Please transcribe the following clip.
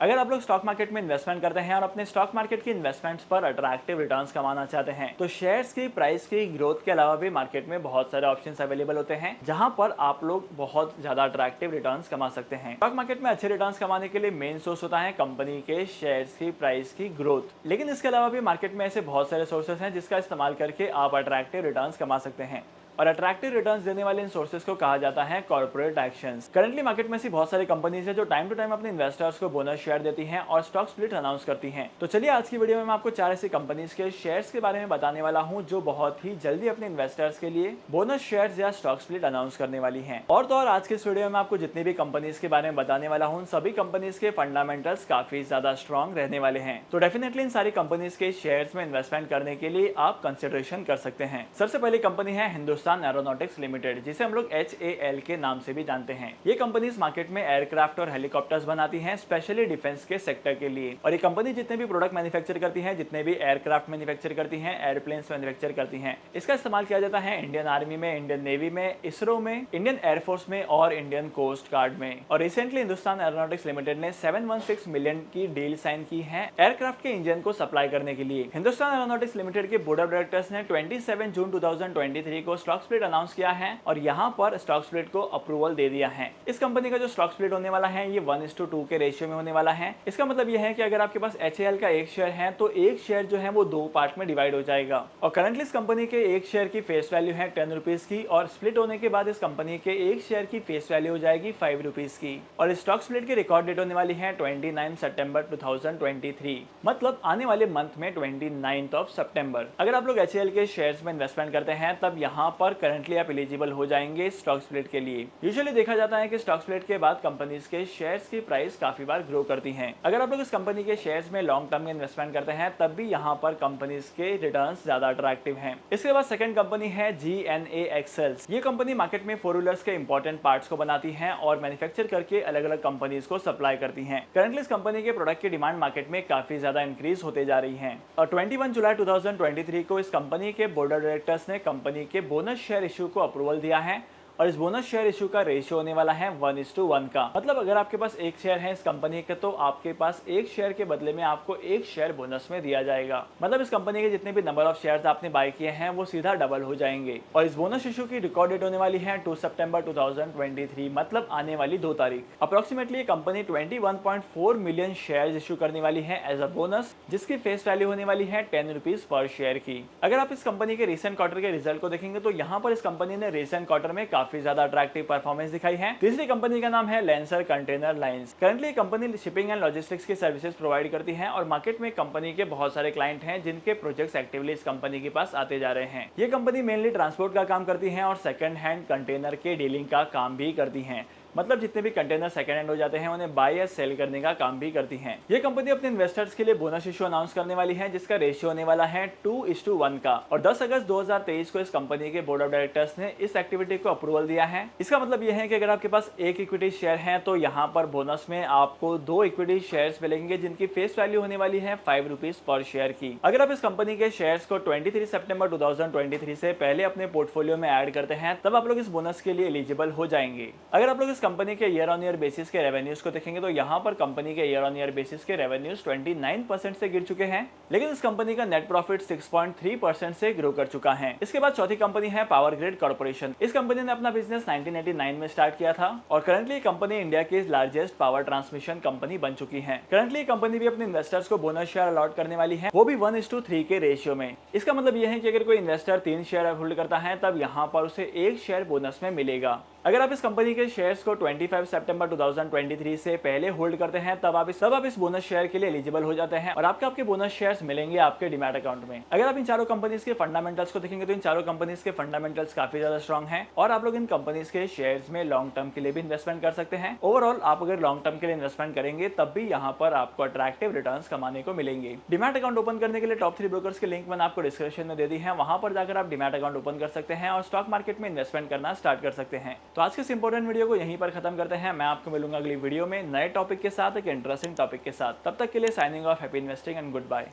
अगर आप लोग स्टॉक मार्केट में इन्वेस्टमेंट करते हैं और अपने स्टॉक मार्केट की इन्वेस्टमेंट्स पर अट्रैक्टिव रिटर्न्स कमाना चाहते हैं तो शेयर्स की प्राइस की ग्रोथ के अलावा भी मार्केट में बहुत सारे ऑप्शंस अवेलेबल होते हैं जहां पर आप लोग बहुत ज्यादा अट्रैक्टिव रिटर्न्स कमा सकते हैं। स्टॉक मार्केट में अच्छे रिटर्न्स कमाने के लिए मेन सोर्स होता है कंपनी के शेयर्स की प्राइस की ग्रोथ, लेकिन इसके अलावा भी मार्केट में ऐसे बहुत सारे सोर्सेस हैं जिसका इस्तेमाल करके आप अट्रैक्टिव रिटर्न्स कमा सकते हैं और अट्रैक्टिव रिटर्न्स देने वाले इन सोर्सेज को कहा जाता है कॉर्पोरेट एक्शंस। करंटली मार्केट में ऐसी बहुत सारी कंपनीज है जो टाइम टू टाइम अपने इन्वेस्टर्स को बोनस शेयर देती हैं और स्टॉक स्प्लिट अनाउंस करती हैं। तो चलिए आज की वीडियो में मैं आपको 4 ऐसी कंपनीज के शेयर्स के बारे में बताने वाला हूं जो बहुत ही जल्दी अपने इन्वेस्टर्स के लिए बोनस शेयर्स या स्टॉक स्प्लिट अनाउंस करने वाली हैं। और तो और आज के इस वीडियो में आपको जितनी भी कंपनीज के बारे में बताने वाला हूं सभी कंपनीज के फंडामेंटल्स काफी ज्यादा स्ट्रॉन्ग रहने वाले हैं। तो डेफिनेटली इन सारी कंपनीज के शेयर्स में इन्वेस्टमेंट करने के लिए आप कंसिडरेशन कर सकते हैं। सबसे पहली कंपनी है हिंदुस्तान एरोनॉटिक्स लिमिटेड, जिसे हम लोग HAL के नाम से भी जानते हैं। ये कंपनी इस मार्केट में एयरक्राफ्ट और हेलीकॉप्टर्स बनाती हैं स्पेशली डिफेंस के सेक्टर के लिए। और ये कंपनी जितने भी प्रोडक्ट मैन्युफैक्चर करती है, जितने भी एयरक्राफ्ट मैन्युफैक्चर करती हैं, एयरप्लेन्स मैन्युफैक्चर करती हैं, इसका इस्तेमाल किया जाता है इंडियन आर्मी में, इंडियन नेवी में, इसरो में, इंडियन एयरफोर्स में और इंडियन कोस्ट गार्ड में। और रिसेंटली हिंदुस्तान एरोनॉटिक्स लिमिटेड ने 716 मिलियन की डील साइन की है एयरक्राफ्ट के इंजन को सप्लाई करने के लिए। हिंदुस्तान एरोनॉटिक्स लिमिटेड के बोर्ड ऑफ डायरेक्टर्स ने 27 जून 2023 को स्टॉक स्प्लिट अनाउंस किया है और यहाँ पर स्टॉक स्प्लिट को अप्रूवल दे दिया है। इस कंपनी का जो स्टॉक स्प्लिट होने वाला है ये 1:2 के रेशियो में होने वाला है। इसका मतलब यह है कि अगर आपके पास HAL का एक शेयर है तो एक शेयर जो है वो 2 पार्ट में डिवाइड हो जाएगा। और करंटली इस कंपनी के एक शेयर की फेस वैल्यू है 10 रुपीज की और स्प्लिट होने के बाद इस कंपनी के एक शेयर की फेस वैल्यू हो जाएगी 5 रुपीज की। और स्टॉक स्प्लिट की रिकॉर्ड डेट होने वाली है 29 सितंबर 2023, मतलब आने वाले मंथ में 29 सितंबर। अगर आप लोग HAL के शेयर्स में इन्वेस्टमेंट करते हैं तब यहाँ पर करंटली आप एलिजिबल हो जाएंगे स्टॉक स्प्लिट के लिए। यूजुअली देखा जाता है कि स्टॉक स्प्लिट के बाद कंपनीज के शेयर्स की प्राइस काफी बार ग्रो करती हैं। अगर आप लोग इस कंपनी के शेयर्स में लॉन्ग टर्म में इन्वेस्टमेंट करते हैं तब भी यहाँ पर कंपनीज के रिटर्न्स ज्यादा अट्रैक्टिव हैं। इसके बाद सेकंड कंपनी है GNA एक्सेल्स। ये कंपनी मार्केट में 4 व्हीलर्स के इंपॉर्टेंट पार्ट्स को बनाती है और मैन्युफैक्चर करके अलग अलग कंपनीज को सप्लाई करती है। करंटली इस कंपनी के प्रोडक्ट की डिमांड मार्केट में काफी ज्यादा इंक्रीज होते जा रही है। और 21 जुलाई 2023 को इस कंपनी के बोर्ड ऑफ डायरेक्टर्स ने कंपनी के बोनस शेयर इश्यू को अप्रूवल दिया है और इस बोनस शेयर इशू का रेशियो होने वाला है 1:1 का। मतलब अगर आपके पास एक शेयर है इस कंपनी के तो आपके पास एक शेयर के बदले में आपको एक शेयर बोनस में दिया जाएगा। मतलब इस कंपनी के जितने भी नंबर ऑफ शेयर्स आपने बाय किए हैं वो सीधा डबल हो जाएंगे। और इस बोनस इशू की रिकॉर्ड डेट होने वाली है 2 सितंबर 2023, मतलब आने वाली 2 तारीख। अप्रोक्सीमेटली ये कंपनी 21.4 मिलियन शेयर इशू करने वाली है एज अ बोनस, जिसकी फेस वैल्यू होने वाली है 10 रुपीज पर शेयर की। अगर आप इस कंपनी के रिसेंट क्वार्टर के रिजल्ट को देखेंगे तो यहाँ पर इस कंपनी ने रिसेंट क्वार्टर में काफी ज्यादा अट्रैक्टिव परफॉर्मेंस दिखाई है। तीसरी कंपनी का नाम है lancer container lines. Currently company shipping and logistics की सर्विसेज प्रोवाइड करती है और मार्केट में कंपनी के बहुत सारे क्लाइंट हैं जिनके प्रोजेक्ट्स एक्टिवली इस कंपनी के पास आते जा रहे हैं। ये कंपनी मेनली ट्रांसपोर्ट का काम करती है और सेकंड हैंड कंटेनर के डीलिंग का काम भी करती है। मतलब जितने भी कंटेनर सेकंड हैंड हो जाते हैं उन्हें बाय या सेल करने का काम भी करती हैं। ये कंपनी अपने इन्वेस्टर्स के लिए बोनस इशू अनाउंस करने वाली है जिसका रेशियो होने वाला है 2:1 का। और 10 अगस्त 2023 को इस कंपनी के बोर्ड ऑफ डायरेक्टर्स ने इस एक्टिविटी को अप्रूवल दिया है। इसका मतलब यह है कि अगर आपके पास एक इक्विटी शेयर है तो यहाँ पर बोनस में आपको 2 इक्विटी शेयर्स मिलेंगे जिनकी फेस वैल्यू होने वाली है 5 रुपीज पर शेयर की। अगर आप इस कंपनी के शेयर्स को 23 सितंबर 2023 से पहले अपने पोर्टफोलियो में ऐड करते हैं तब आप लोग इस बोनस के लिए एलिजिबल हो जाएंगे। अगर आप लोग इस कंपनी के ईयर ऑन ईयर बेसिस के रेवेन्यूज को देखेंगे तो यहाँ पर कंपनी के ईयर ऑन ईयर बेसिस के रेवेन्यूज 29% से गिर चुके हैं, लेकिन इस कंपनी का नेट प्रॉफिट 6.3% से ग्रो कर चुका है। इसके बाद चौथी कंपनी है पावर ग्रिड कॉर्पोरेशन। इस कंपनी ने अपना बिजनेस 1989 में स्टार्ट किया था और करंटली कंपनी इंडिया की लार्जेस्ट पावर ट्रांसमिशन कंपनी बन चुकी है। करंटली कंपनी भी अपने इन्वेस्टर्स को बोनस शेयर अलॉट करने वाली है, वो भी 1:3 के रेशियो में। इसका मतलब यह है कि अगर कोई इन्वेस्टर 3 शेयर होल्ड करता है तब यहाँ पर उसे 1 शेयर बोनस में मिलेगा। अगर आप इस कंपनी के शेयर्स को 25 सितंबर 2023 से पहले होल्ड करते हैं तब आप इस बोनस शेयर के लिए एलिजिबल हो जाते हैं और आपके बोनस शेयर्स मिलेंगे आपके डीमैट अकाउंट में। अगर आप इन चारों कंपनीज के फंडामेंटल्स को देखेंगे तो इन चारों कंपनीज के फंडामेंटल्स काफी ज्यादा स्ट्रॉन्ग हैं और आप लोग इन कंपनीज के शेयर्स में लॉन्ग टर्म के लिए भी इन्वेस्टमेंट कर सकते हैं। ओवरऑल आप अगर लॉन्ग टर्म के लिए इन्वेस्टमेंट करेंगे तब भी यहाँ पर आपको अट्रैक्टिव रिटर्न्स कमाने को मिलेंगे। डीमैट अकाउंट ओपन करने के लिए टॉप 3 ब्रोकर्स के लिंक मैंने आपको डिस्क्रिप्शन में दे दी है, वहां पर जाकर आप डीमैट अकाउंट ओपन कर सकते हैं और स्टॉक मार्केट में इन्वेस्टमेंट करना स्टार्ट कर सकते हैं। तो आज के इस इंपॉर्टेंट वीडियो को यहीं पर खत्म करते हैं। मैं आपको मिलूंगा अगली वीडियो में नए टॉपिक के साथ, एक इंटरेस्टिंग टॉपिक के साथ। तब तक के लिए signing off, happy investing and good bye.